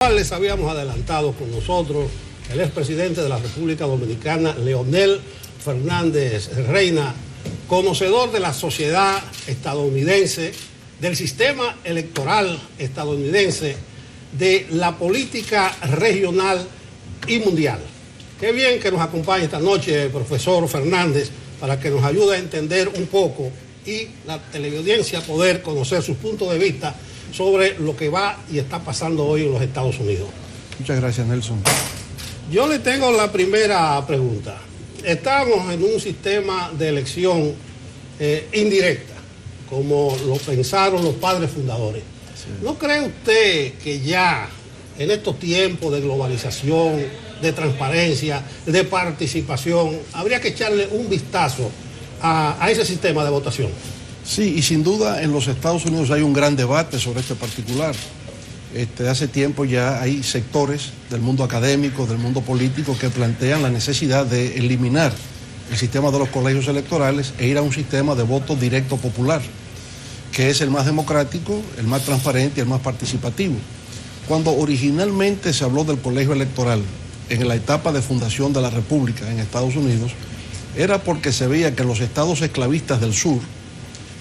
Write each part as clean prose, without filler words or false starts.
Les habíamos adelantado con nosotros el expresidente de la República Dominicana, Leonel Fernández Reina, conocedor de la sociedad estadounidense, del sistema electoral estadounidense, de la política regional y mundial. Qué bien que nos acompañe esta noche, profesor Fernández, para que nos ayude a entender un poco y la teleaudiencia poder conocer sus puntos de vista sobre lo que va y está pasando hoy en los Estados Unidos. Muchas gracias, Nelson. Yo le tengo la primera pregunta. Estamos en un sistema de elección indirecta, como lo pensaron los padres fundadores. Sí. ¿No cree usted que ya en estos tiempos de globalización, de transparencia, de participación, habría que echarle un vistazo a ese sistema de votación? Sí, y sin duda en los Estados Unidos hay un gran debate sobre este particular. Hace tiempo ya hay sectores del mundo académico, del mundo político, que plantean la necesidad de eliminar el sistema de los colegios electorales e ir a un sistema de voto directo popular, que es el más democrático, el más transparente y el más participativo. Cuando originalmente se habló del colegio electoral en la etapa de fundación de la República en Estados Unidos, era porque se veía que en los estados esclavistas del sur,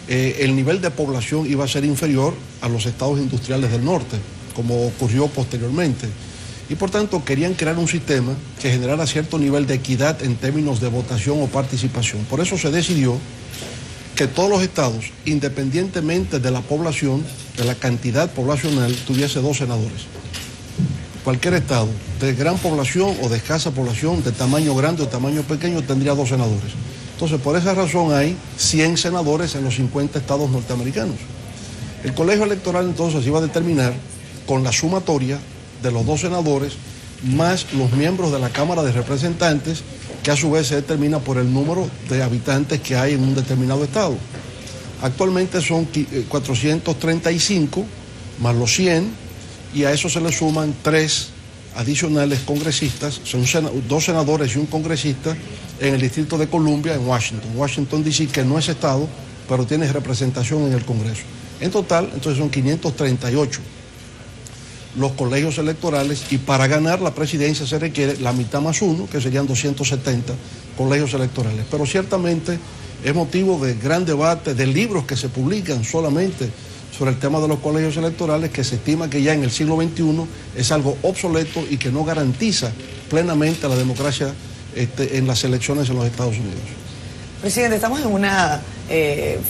el nivel de población iba a ser inferior a los estados industriales del norte, como ocurrió posteriormente. Y por tanto querían crear un sistema que generara cierto nivel de equidad en términos de votación o participación. Por eso se decidió que todos los estados, independientemente de la población, de la cantidad poblacional, tuviese 2 senadores. Cualquier estado de gran población o de escasa población, de tamaño grande o tamaño pequeño, tendría 2 senadores. Entonces, por esa razón hay 100 senadores en los 50 estados norteamericanos. El colegio electoral entonces iba a determinar con la sumatoria de los 2 senadores más los miembros de la Cámara de Representantes, que a su vez se determina por el número de habitantes que hay en un determinado estado. Actualmente son 435 más los 100, y a eso se le suman 3 adicionales congresistas, son 2 senadores y un congresista en el Distrito de Columbia, en Washington, D.C., que no es estado, pero tiene representación en el Congreso. En total, entonces son 538 los colegios electorales, y para ganar la presidencia se requiere la mitad más 1, que serían 270 colegios electorales. Pero ciertamente es motivo de gran debate, de libros que se publican solamente sobre el tema de los colegios electorales, que se estima que ya en el siglo XXI es algo obsoleto y que no garantiza plenamente la democracia en las elecciones en los Estados Unidos. Presidente, estamos en una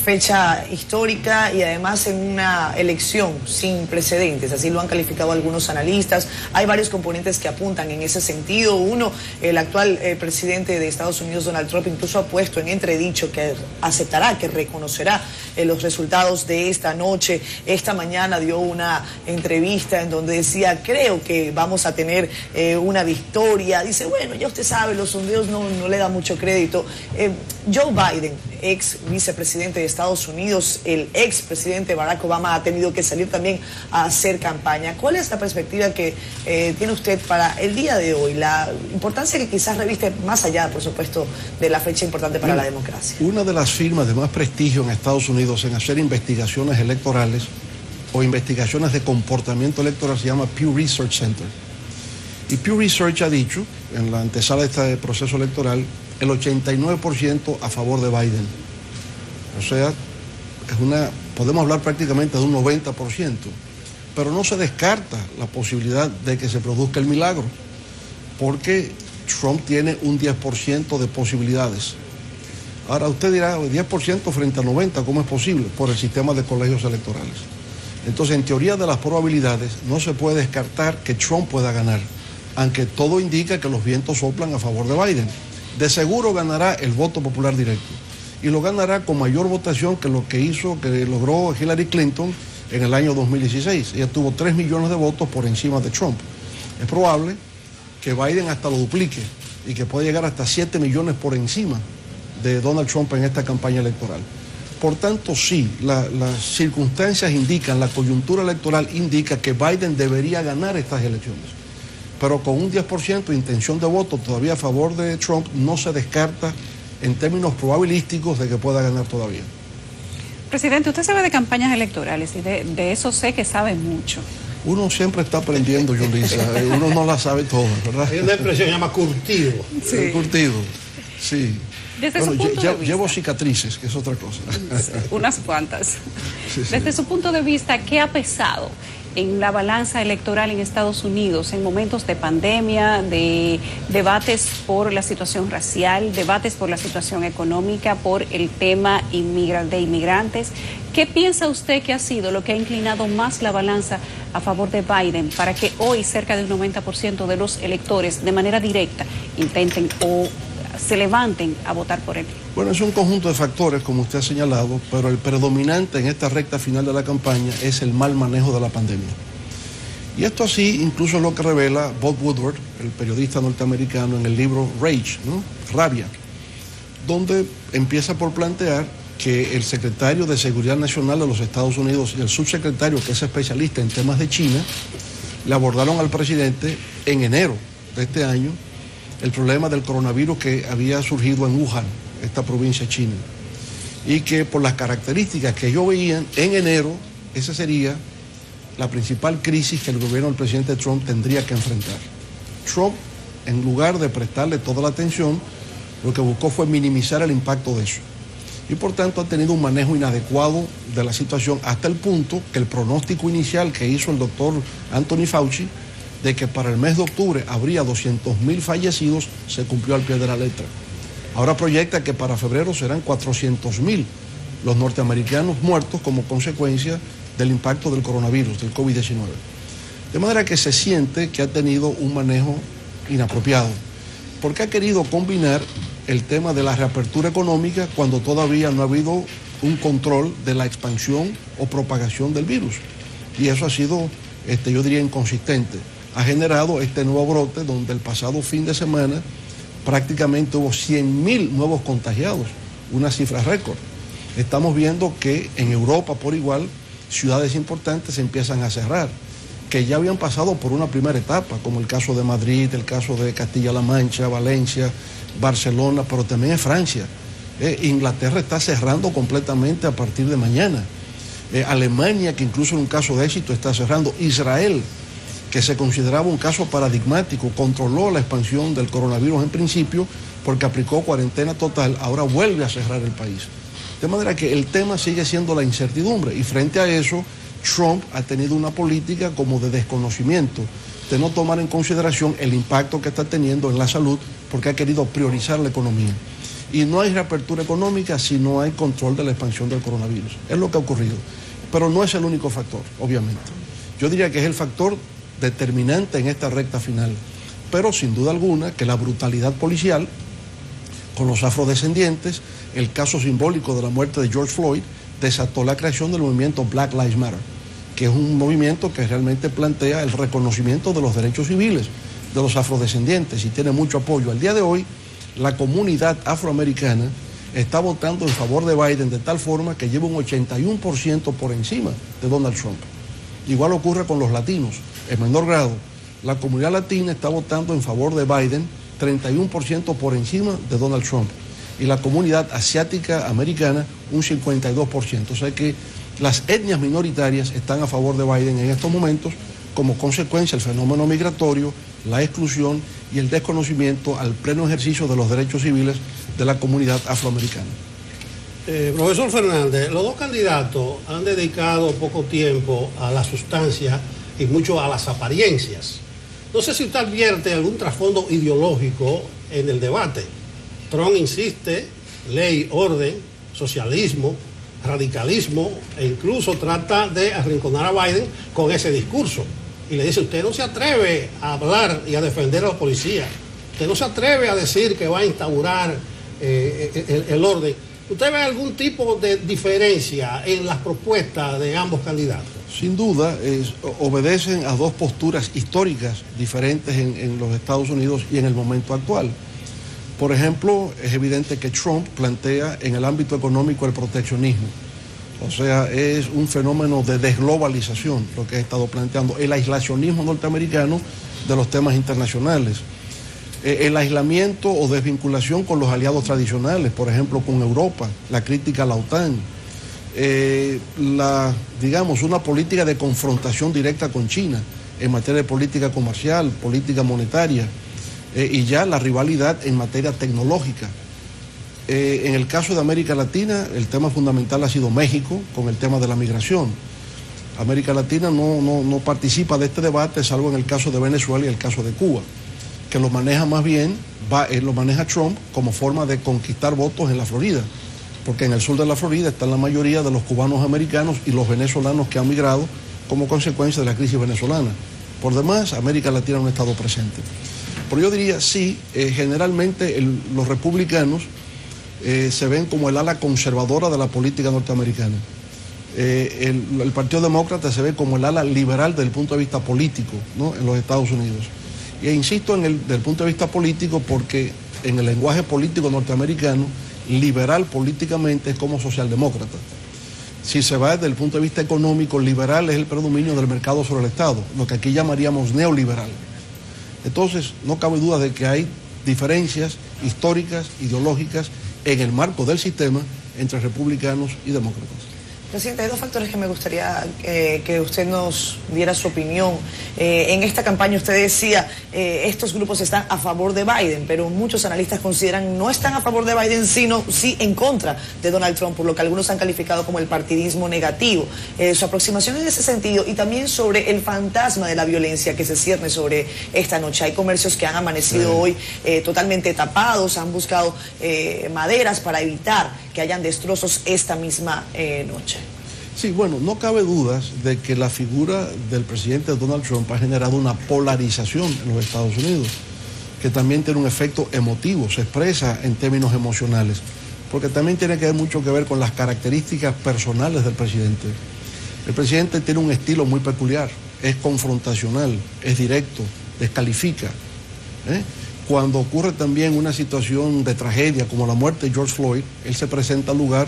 fecha histórica y además en una elección sin precedentes, así lo han calificado algunos analistas. Hay varios componentes que apuntan en ese sentido. Uno, el actual presidente de Estados Unidos, Donald Trump, incluso ha puesto en entredicho que aceptará, que reconocerá los resultados de esta noche. Esta mañana dio una entrevista en donde decía: creo que vamos a tener una victoria. Dice, bueno, ya usted sabe, los sondeos no le da mucho crédito. Joe Biden, ex vicepresidente de Estados Unidos, el ex presidente Barack Obama, ha tenido que salir también a hacer campaña. ¿Cuál es la perspectiva que tiene usted para el día de hoy? La importancia que quizás reviste más allá, por supuesto, de la fecha importante para la democracia. Una de las firmas de más prestigio en Estados Unidos en hacer investigaciones electorales o investigaciones de comportamiento electoral se llama Pew Research Center. Y Pew Research ha dicho, en la antesala de este proceso electoral, el 89% a favor de Biden. O sea, podemos hablar prácticamente de un 90%, pero no se descarta la posibilidad de que se produzca el milagro, porque Trump tiene un 10% de posibilidades. Ahora usted dirá, 10% frente a 90%, ¿cómo es posible? Por el sistema de colegios electorales. Entonces, en teoría de las probabilidades, no se puede descartar que Trump pueda ganar, aunque todo indica que los vientos soplan a favor de Biden. De seguro ganará el voto popular directo, y lo ganará con mayor votación que lo que logró Hillary Clinton en el año 2016. Ella tuvo 3 millones de votos por encima de Trump. Es probable que Biden hasta lo duplique y que pueda llegar hasta 7 millones por encima de Donald Trump en esta campaña electoral. Por tanto, sí, las circunstancias indican, la coyuntura electoral indica que Biden debería ganar estas elecciones. Pero con un 10% de intención de voto todavía a favor de Trump, no se descarta en términos probabilísticos de que pueda ganar todavía. Presidente, usted sabe de campañas electorales y de eso sé que sabe mucho. Uno siempre está aprendiendo, Yulisa. Uno no la sabe toda, ¿verdad? Hay una expresión que se llama curtido. Sí. Curtido, sí. Desde su punto de vista, llevo cicatrices, que es otra cosa. Unas cuantas. Sí. Desde su punto de vista, ¿qué ha pesado en la balanza electoral en Estados Unidos en momentos de pandemia, de debates por la situación racial, debates por la situación económica, por el tema de inmigrantes? ¿Qué piensa usted que ha sido lo que ha inclinado más la balanza a favor de Biden para que hoy cerca del 90% de los electores de manera directa intenten o se levanten a votar por él? Bueno, es un conjunto de factores, como usted ha señalado, pero el predominante en esta recta final de la campaña es el mal manejo de la pandemia. Y esto así incluso es lo que revela Bob Woodward, el periodista norteamericano, en el libro Rage, ¿no? Rabia, donde empieza por plantear que el secretario de Seguridad Nacional de los Estados Unidos y el subsecretario, que es especialista en temas de China, le abordaron al presidente en enero de este año el problema del coronavirus que había surgido en Wuhan, esta provincia china, y que por las características que ellos veían en enero, esa sería la principal crisis que el gobierno del presidente Trump tendría que enfrentar. Trump, en lugar de prestarle toda la atención, lo que buscó fue minimizar el impacto de eso. Y por tanto ha tenido un manejo inadecuado de la situación hasta el punto que el pronóstico inicial que hizo el doctor Anthony Fauci de que para el mes de octubre habría 200.000 fallecidos se cumplió al pie de la letra. Ahora proyecta que para febrero serán 400.000 los norteamericanos muertos como consecuencia del impacto del coronavirus, del COVID-19. De manera que se siente que ha tenido un manejo inapropiado, porque ha querido combinar el tema de la reapertura económica cuando todavía no ha habido un control de la expansión o propagación del virus. Y eso ha sido, yo diría, inconsistente. Ha generado este nuevo brote donde el pasado fin de semana prácticamente hubo 100.000 nuevos contagiados, una cifra récord. Estamos viendo que en Europa por igual ciudades importantes se empiezan a cerrar, que ya habían pasado por una primera etapa, como el caso de Madrid, el caso de Castilla-La Mancha, Valencia, Barcelona, pero también en Francia. Inglaterra está cerrando completamente a partir de mañana. Alemania, que incluso en un caso de éxito está cerrando. Israel, que se consideraba un caso paradigmático, controló la expansión del coronavirus en principio porque aplicó cuarentena total, ahora vuelve a cerrar el país. De manera que el tema sigue siendo la incertidumbre y frente a eso Trump ha tenido una política como de desconocimiento, de no tomar en consideración el impacto que está teniendo en la salud porque ha querido priorizar la economía. Y no hay reapertura económica si no hay control de la expansión del coronavirus. Es lo que ha ocurrido. Pero no es el único factor, obviamente. Yo diría que es el factor determinante en esta recta final. Pero sin duda alguna que la brutalidad policial con los afrodescendientes, el caso simbólico de la muerte de George Floyd, desató la creación del movimiento Black Lives Matter, que es un movimiento que realmente plantea el reconocimiento de los derechos civiles de los afrodescendientes y tiene mucho apoyo. Al día de hoy, la comunidad afroamericana está votando en favor de Biden de tal forma que lleva un 81% por encima de Donald Trump. Igual ocurre con los latinos, en menor grado. La comunidad latina está votando en favor de Biden 31% por encima de Donald Trump. Y la comunidad asiática americana un 52%. O sea que las etnias minoritarias están a favor de Biden en estos momentos como consecuencia del fenómeno migratorio, la exclusión y el desconocimiento al pleno ejercicio de los derechos civiles de la comunidad afroamericana. Profesor Fernández, los dos candidatos han dedicado poco tiempo a la sustancia y mucho a las apariencias. No sé si usted advierte algún trasfondo ideológico en el debate. Trump insiste, ley, orden, socialismo, radicalismo, e incluso trata de arrinconar a Biden con ese discurso. Y le dice, usted no se atreve a hablar y a defender a los policías. Usted no se atreve a decir que va a instaurar el orden. ¿Usted ve algún tipo de diferencia en las propuestas de ambos candidatos? Sin duda, obedecen a dos posturas históricas diferentes en los Estados Unidos y en el momento actual. Por ejemplo, es evidente que Trump plantea en el ámbito económico el proteccionismo. O sea, es un fenómeno de desglobalización lo que ha estado planteando, el aislacionismo norteamericano de los temas internacionales. El aislamiento o desvinculación con los aliados tradicionales, por ejemplo, con Europa, la crítica a la OTAN, digamos, una política de confrontación directa con China en materia de política comercial, política monetaria, y ya la rivalidad en materia tecnológica. En el caso de América Latina, el tema fundamental ha sido México, con el tema de la migración. América Latina no participa de este debate, salvo en el caso de Venezuela y el caso de Cuba, que lo maneja más bien, lo maneja Trump como forma de conquistar votos en la Florida, porque en el sur de la Florida están la mayoría de los cubanos americanos y los venezolanos que han migrado como consecuencia de la crisis venezolana. Por demás, América Latina no ha estado presente. Pero yo diría, sí, generalmente los republicanos se ven como el ala conservadora de la política norteamericana. El Partido Demócrata se ve como el ala liberal desde el punto de vista político, ¿no?, en los Estados Unidos. E insisto desde el punto de vista político porque en el lenguaje político norteamericano, liberal políticamente es como socialdemócrata. Si se va desde el punto de vista económico, liberal es el predominio del mercado sobre el Estado, lo que aquí llamaríamos neoliberal. Entonces, no cabe duda de que hay diferencias históricas, ideológicas, en el marco del sistema entre republicanos y demócratas. Presidente, hay dos factores que me gustaría que usted nos diera su opinión. En esta campaña usted decía, estos grupos están a favor de Biden, pero muchos analistas consideran no están a favor de Biden, sino sí en contra de Donald Trump, por lo que algunos han calificado como el partidismo negativo. Su aproximación en ese sentido y también sobre el fantasma de la violencia que se cierne sobre esta noche. Hay comercios que han amanecido hoy totalmente tapados, han buscado maderas para evitar que hayan destrozos esta misma noche. Sí, bueno, no cabe dudas de que la figura del presidente Donald Trump ha generado una polarización en los Estados Unidos, que también tiene un efecto emotivo, se expresa en términos emocionales, porque también tiene mucho que ver con las características personales del presidente. El presidente tiene un estilo muy peculiar, es confrontacional, es directo, descalifica. Cuando ocurre también una situación de tragedia como la muerte de George Floyd, él se presenta al lugar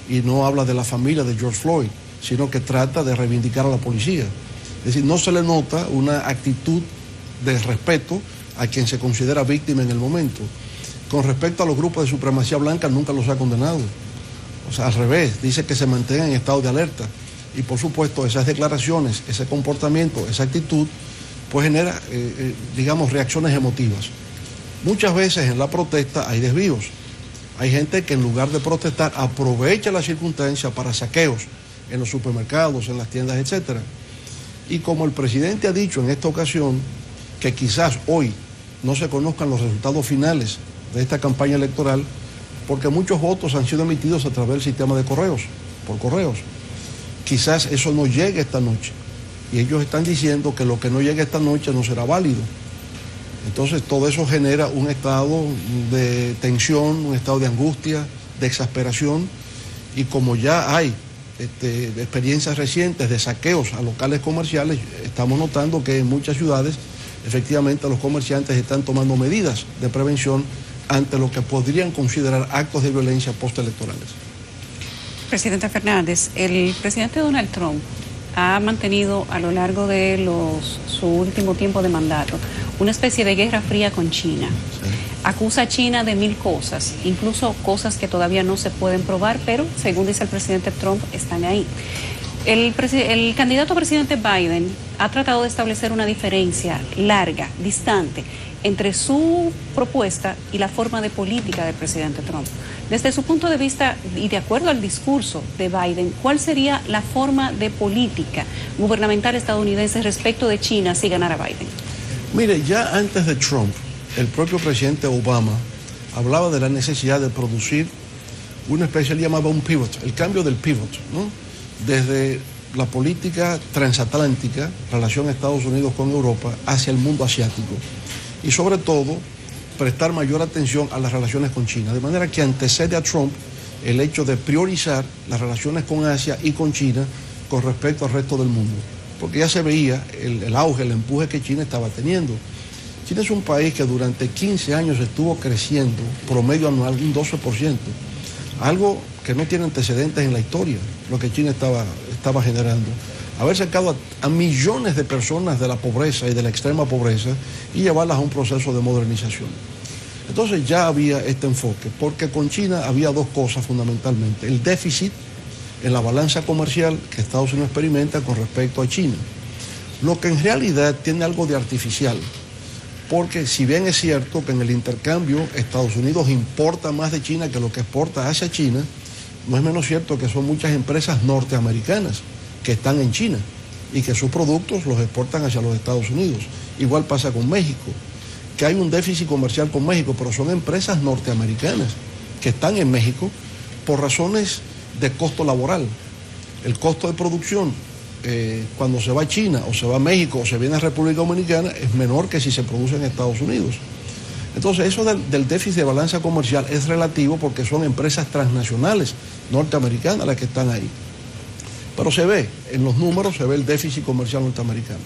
y no habla de la familia de George Floyd, sino que trata de reivindicar a la policía. Es decir, no se le nota una actitud de respeto a quien se considera víctima en el momento. Con respecto a los grupos de supremacía blanca, nunca los ha condenado. O sea, al revés, dice que se mantengan en estado de alerta. Y por supuesto, esas declaraciones, ese comportamiento, esa actitud, pues genera, digamos, reacciones emotivas. Muchas veces en la protesta hay desvíos. Hay gente que en lugar de protestar aprovecha la circunstancia para saqueos en los supermercados, en las tiendas, etc. Y como el presidente ha dicho en esta ocasión que quizás hoy no se conozcan los resultados finales de esta campaña electoral porque muchos votos han sido emitidos a través del sistema de correos, por correos. Quizás eso no llegue esta noche. Y ellos están diciendo que lo que no llegue esta noche no será válido. Entonces todo eso genera un estado de tensión, un estado de angustia, de exasperación, y como ya hay experiencias recientes de saqueos a locales comerciales, estamos notando que en muchas ciudades efectivamente los comerciantes están tomando medidas de prevención ante lo que podrían considerar actos de violencia postelectorales. Presidente Fernández, el presidente Donald Trump ha mantenido a lo largo de su último tiempo de mandato una especie de guerra fría con China. Sí. Acusa a China de 1000 cosas, incluso cosas que todavía no se pueden probar, pero según dice el presidente Trump, están ahí. El candidato a presidente Biden ha tratado de establecer una diferencia larga, distante, entre su propuesta y la forma de política del presidente Trump. Desde su punto de vista y de acuerdo al discurso de Biden, ¿cuál sería la forma de política gubernamental estadounidense respecto de China si ganara Biden? Mire, ya antes de Trump, el propio presidente Obama hablaba de la necesidad de producir una especie, él llamaba un pivot, el cambio del pivot, ¿no? Desde la política transatlántica, relación Estados Unidos con Europa, hacia el mundo asiático. Y sobre todo, prestar mayor atención a las relaciones con China. De manera que antecede a Trump el hecho de priorizar las relaciones con Asia y con China con respecto al resto del mundo. Porque ya se veía el auge, el empuje que China estaba teniendo. China es un país que durante 15 años estuvo creciendo, promedio anual, un 12%. Algo que no tiene antecedentes en la historia, lo que China estaba generando. Haber sacado a millones de personas de la pobreza y de la extrema pobreza y llevarlas a un proceso de modernización. Entonces ya había este enfoque, porque con China había dos cosas fundamentalmente. El déficit en la balanza comercial que Estados Unidos experimenta con respecto a China. Lo que en realidad tiene algo de artificial, porque si bien es cierto que en el intercambio Estados Unidos importa más de China que lo que exporta hacia China, no es menos cierto que son muchas empresas norteamericanas que están en China y que sus productos los exportan hacia los Estados Unidos. Igual pasa con México, que hay un déficit comercial con México, pero son empresas norteamericanas que están en México por razones de costo laboral. El costo de producción cuando se va a China o se va a México o se viene a República Dominicana es menor que si se produce en Estados Unidos. Entonces eso del déficit de balanza comercial es relativo porque son empresas transnacionales norteamericanas las que están ahí. Pero se ve, en los números se ve el déficit comercial norteamericano.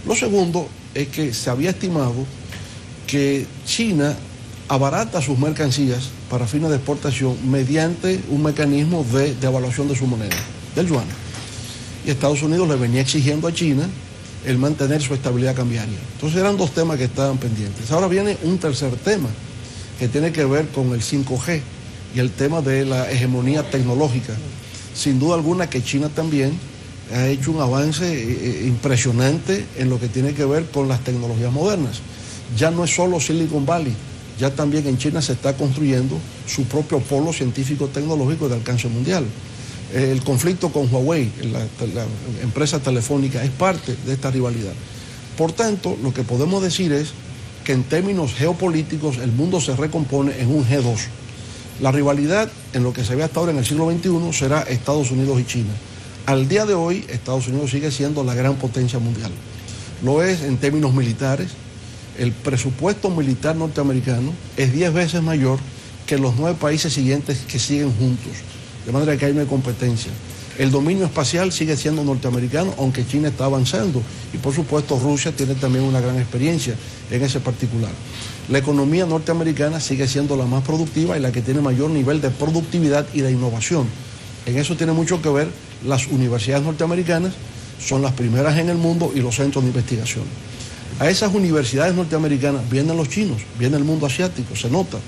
Lo segundo es que se había estimado que China abarata sus mercancías para fines de exportación mediante un mecanismo de devaluación de su moneda, del yuan. Y Estados Unidos le venía exigiendo a China el mantener su estabilidad cambiaria. Entonces eran dos temas que estaban pendientes. Ahora viene un tercer tema que tiene que ver con el 5G y el tema de la hegemonía tecnológica. Sin duda alguna que China también ha hecho un avance impresionante en lo que tiene que ver con las tecnologías modernas. Ya no es solo Silicon Valley, ya también en China se está construyendo su propio polo científico-tecnológico de alcance mundial. El conflicto con Huawei, la empresa telefónica, es parte de esta rivalidad. Por tanto, lo que podemos decir es que en términos geopolíticos el mundo se recompone en un G2. La rivalidad, en lo que se ve hasta ahora en el siglo XXI, será Estados Unidos y China. Al día de hoy, Estados Unidos sigue siendo la gran potencia mundial. Lo es en términos militares. El presupuesto militar norteamericano es 10 veces mayor que los 9 países siguientes que siguen juntos. De manera que hay una competencia. El dominio espacial sigue siendo norteamericano, aunque China está avanzando. Y por supuesto Rusia tiene también una gran experiencia en ese particular. La economía norteamericana sigue siendo la más productiva y la que tiene mayor nivel de productividad y de innovación. En eso tiene mucho que ver las universidades norteamericanas, son las primeras en el mundo, y los centros de investigación. A esas universidades norteamericanas vienen los chinos, viene el mundo asiático, se nota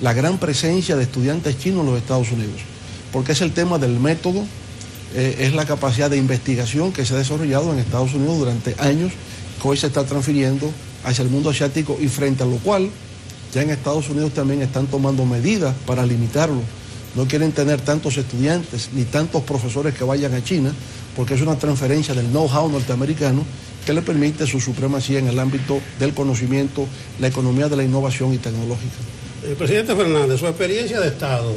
la gran presencia de estudiantes chinos en los Estados Unidos, porque es el tema del método, es la capacidad de investigación que se ha desarrollado en Estados Unidos durante años, que hoy se está transfiriendo hacia el mundo asiático, y frente a lo cual ya en Estados Unidos también están tomando medidas para limitarlo. No quieren tener tantos estudiantes ni tantos profesores que vayan a China, porque es una transferencia del know-how norteamericano que le permite su supremacía en el ámbito del conocimiento, la economía de la innovación y tecnológica. Presidente Fernández, su experiencia de Estado,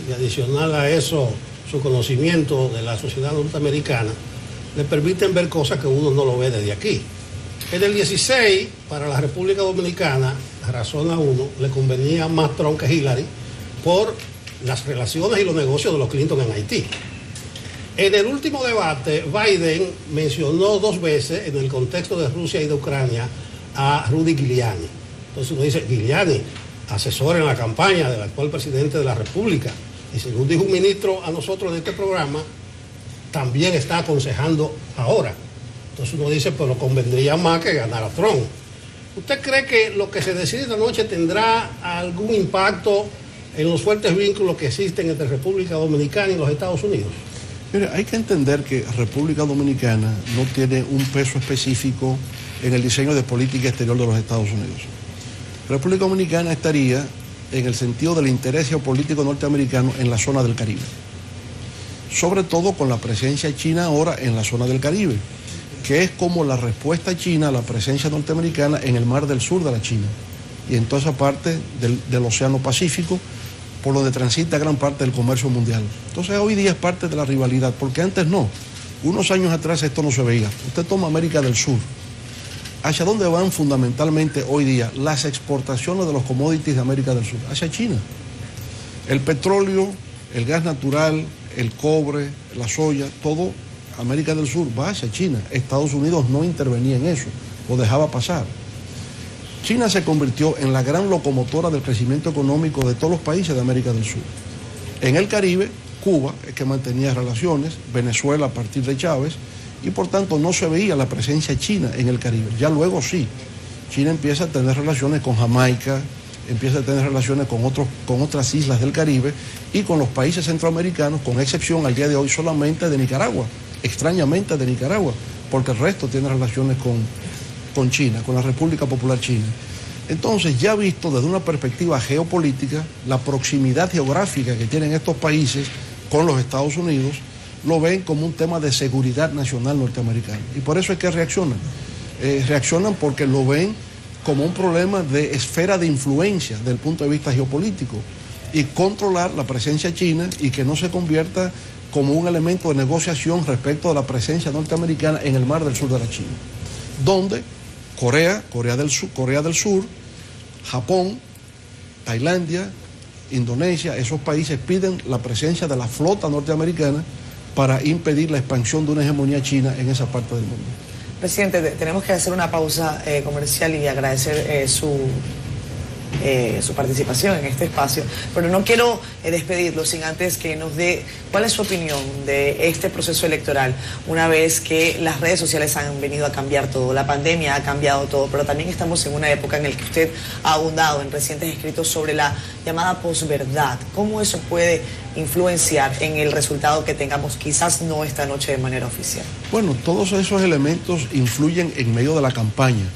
y adicional a eso, su conocimiento de la sociedad norteamericana, le permiten ver cosas que uno no lo ve desde aquí. En el 16, para la República Dominicana, razona uno, le convenía más Trump que Hillary por las relaciones y los negocios de los Clinton en Haití. En el último debate, Biden mencionó 2 veces, en el contexto de Rusia y de Ucrania, a Rudy Giuliani. Entonces uno dice, Giuliani, asesor en la campaña del actual presidente de la República, y según dijo un ministro a nosotros en este programa, también está aconsejando ahora. Entonces uno dice, pero convendría más que ganara Trump. ¿Usted cree que lo que se decide esta noche tendrá algún impacto en los fuertes vínculos que existen entre República Dominicana y los Estados Unidos? Mire, hay que entender que República Dominicana no tiene un peso específico en el diseño de política exterior de los Estados Unidos. República Dominicana estaría en el sentido del interés geopolítico norteamericano en la zona del Caribe, sobre todo con la presencia china ahora en la zona del Caribe, que es como la respuesta china a la presencia norteamericana en el mar del sur de la China y en toda esa parte del Océano Pacífico, por donde transita gran parte del comercio mundial. Entonces hoy día es parte de la rivalidad, porque antes no. Unos años atrás esto no se veía. Usted toma América del Sur. ¿Hacia dónde van fundamentalmente hoy día las exportaciones de los commodities de América del Sur? Hacia China. El petróleo, el gas natural, el cobre, la soya, todo América del Sur va hacia China. Estados Unidos no intervenía en eso, lo dejaba pasar. China se convirtió en la gran locomotora del crecimiento económico de todos los países de América del Sur. En el Caribe, Cuba es que mantenía relaciones, Venezuela a partir de Chávez, y por tanto no se veía la presencia china en el Caribe. Ya luego sí, China empieza a tener relaciones con Jamaica, empieza a tener relaciones con otras islas del Caribe y con los países centroamericanos, con excepción al día de hoy solamente de Nicaragua, extrañamente de Nicaragua, porque el resto tiene relaciones con China, con la República Popular China. Entonces, ya visto desde una perspectiva geopolítica, la proximidad geográfica que tienen estos países con los Estados Unidos, lo ven como un tema de seguridad nacional norteamericana. Y por eso es que reaccionan. Reaccionan porque lo ven como un problema de esfera de influencia desde el punto de vista geopolítico y controlar la presencia china y que no se convierta como un elemento de negociación respecto de la presencia norteamericana en el mar del sur de la China, donde Corea del Sur, Japón, Tailandia, Indonesia, esos países piden la presencia de la flota norteamericana para impedir la expansión de una hegemonía china en esa parte del mundo. Presidente, tenemos que hacer una pausa comercial y agradecer su participación en este espacio, pero no quiero despedirlo sin antes que nos dé cuál es su opinión de este proceso electoral, una vez que las redes sociales han venido a cambiar todo, la pandemia ha cambiado todo, pero también estamos en una época en la que usted ha abundado en recientes escritos sobre la llamada posverdad. ¿Cómo eso puede influenciar en el resultado que tengamos quizás no esta noche de manera oficial? Bueno, todos esos elementos influyen en medio de la campaña.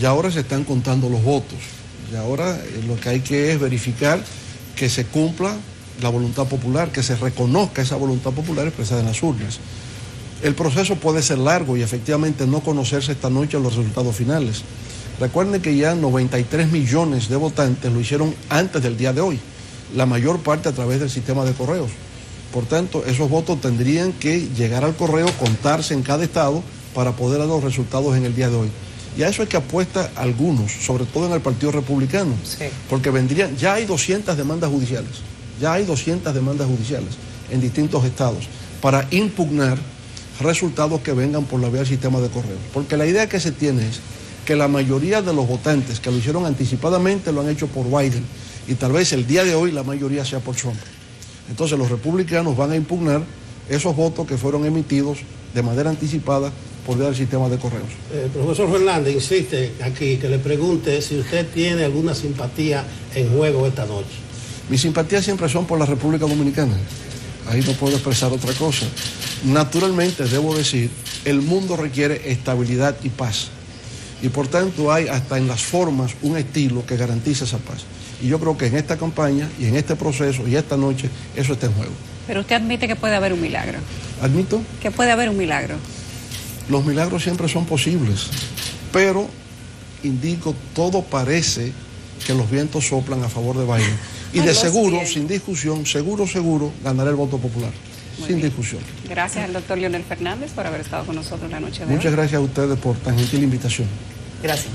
Ya ahora se están contando los votos. Y ahora lo que hay que es verificar que se cumpla la voluntad popular, que se reconozca esa voluntad popular expresada en las urnas. El proceso puede ser largo y efectivamente no conocerse esta noche los resultados finales. Recuerden que ya 93 millones de votantes lo hicieron antes del día de hoy, la mayor parte a través del sistema de correos. Por tanto, esos votos tendrían que llegar al correo, contarse en cada estado para poder dar los resultados en el día de hoy. Y a eso es que apuesta algunos, sobre todo en el Partido Republicano, sí, porque ya hay 200 demandas judiciales, en distintos estados para impugnar resultados que vengan por la vía del sistema de correos. Porque la idea que se tiene es que la mayoría de los votantes que lo hicieron anticipadamente lo han hecho por Biden y tal vez el día de hoy la mayoría sea por Trump. Entonces los republicanos van a impugnar esos votos que fueron emitidos de manera anticipada por vía del sistema de correos. Profesor Fernández insiste aquí que le pregunte si usted tiene alguna simpatía en juego esta noche. Mis simpatías siempre son por la República Dominicana. Ahí no puedo expresar otra cosa. Naturalmente, debo decir, el mundo requiere estabilidad y paz. Y por tanto hay hasta en las formas un estilo que garantiza esa paz. Y yo creo que en esta campaña y en este proceso y esta noche eso está en juego. Pero usted admite que puede haber un milagro. ¿Admito? Que puede haber un milagro. Los milagros siempre son posibles, pero indico, todo parece que los vientos soplan a favor de Biden. Y de seguro, sin discusión, seguro, ganará el voto popular. Sin discusión. Gracias al doctor Leonel Fernández por haber estado con nosotros la noche de hoy. Muchas gracias a ustedes por tan gentil invitación. Gracias.